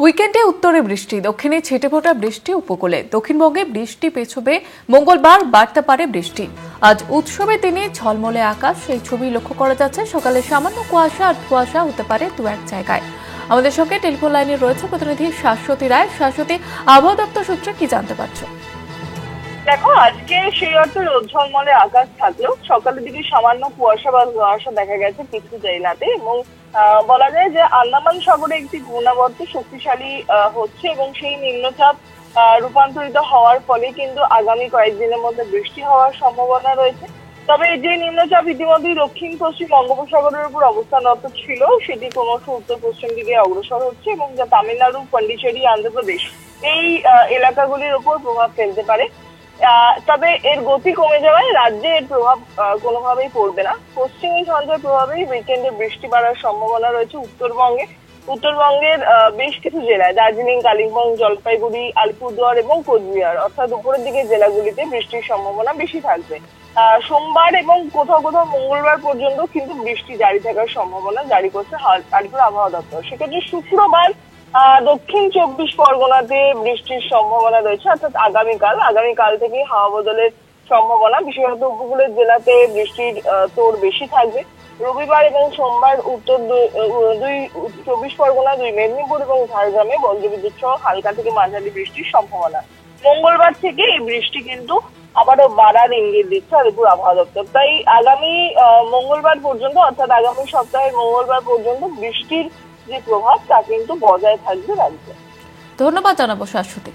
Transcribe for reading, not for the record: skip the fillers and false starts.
উইকেন্ডে উত্তরে বৃষ্টি, দক্ষিণে ছিটেফোঁটা বৃষ্টি উপকূলে। দক্ষিণবঙ্গে বৃষ্টি পেছবে, মঙ্গলবার বাড়তে পারে বৃষ্টি। আজ উৎসবের দিনে ঝলমলে আকাশ, সেই ছবি লক্ষ্য করা যাচ্ছে। সকালে সামান্য কুয়াশা আর ধোঁয়াশা হতে পারে দু এক জায়গায়। আমাদের সঙ্গে টেলিফোন লাইনে রয়েছে প্রতিনিধি শাশ্বতী রায়। শাশ্বতী, আবহাওয়া দপ্তর সূত্রে কি জানতে পারছো? দেখো, আজকে সেই অর্থে রোদ ঝলমলে আকাশ থাকলেও সকালের দিকে সামান্য কুয়াশা বা ধোঁয়াশা দেখা গেছে কিছু জেলাতে, এবং বলা যায় যে আন্দামান সাগরে একটি ঘূর্ণাবর্ত শক্তিশালী হচ্ছে এবং সেই নিম্নচাপ রূপান্তরিত হওয়ার ফলে কিন্তু আগামী কয়েকদিনের মধ্যে বৃষ্টি হওয়ার সম্ভাবনা রয়েছে। তবে যে নিম্নচাপ ইতিমধ্যেই দক্ষিণ পশ্চিম বঙ্গোপসাগরের উপর অবস্থানরত ছিল, সেটি ক্রমশ উত্তর পশ্চিম দিকে অগ্রসর হচ্ছে এবং যা তামিলনাড়ু, পন্ডিচেরি, অন্ধ্রপ্রদেশ এই এলাকাগুলির উপর প্রভাব ফেলতে পারে। তবে এর গতি কমে যাওয়ায় রাজ্যে এর প্রভাব কোনোভাবেই পড়বে না। পশ্চিমী ঝঞ্ঝার প্রভাবেই উইকেন্ডে বৃষ্টি বাড়ার সম্ভাবনা রয়েছে উত্তরবঙ্গের বেশ কিছু জেলায়, দার্জিলিং, কালিম্পং, জলপাইগুড়ি, আলিপুরদুয়ার এবং কোচবিহার, অর্থাৎ উপরের দিকের জেলাগুলিতে বৃষ্টির সম্ভাবনা বেশি থাকবে। সোমবার এবং কোথাও কোথাও মঙ্গলবার পর্যন্ত কিন্তু বৃষ্টি জারি থাকার সম্ভাবনা জারি করছে আলিপুর আবহাওয়া দপ্তর। সেক্ষেত্রে শুক্রবার দক্ষিণ 24 পরগনাতে বৃষ্টির সম্ভাবনা রয়েছে, অর্থাৎ আগামীকাল থেকে হাওয়া বদলের সম্ভাবনা, বিশেষত উপকূলের জেলাতে বৃষ্টির তোড় বেশি থাকবে। রবিবার এবং সোমবার উত্তর 24 পরগনা, 2 মেদিনীপুর এবং ঝাড়গ্রামে বজ্রবিদ্যুৎ সহ হালকা থেকে মাঝারি বৃষ্টির সম্ভাবনা। মঙ্গলবার থেকে এই বৃষ্টি কিন্তু আবারও বাড়ার ইঙ্গিত দিচ্ছে আলিপুর আবহাওয়া দপ্তর। তাই আগামী মঙ্গলবার পর্যন্ত, অর্থাৎ আগামী সপ্তাহের মঙ্গলবার পর্যন্ত বৃষ্টির যে প্রভাব তা কিন্তু বজায় থাকবে রাজ্যে। ধন্যবাদ জানাবো শাশ্বতী।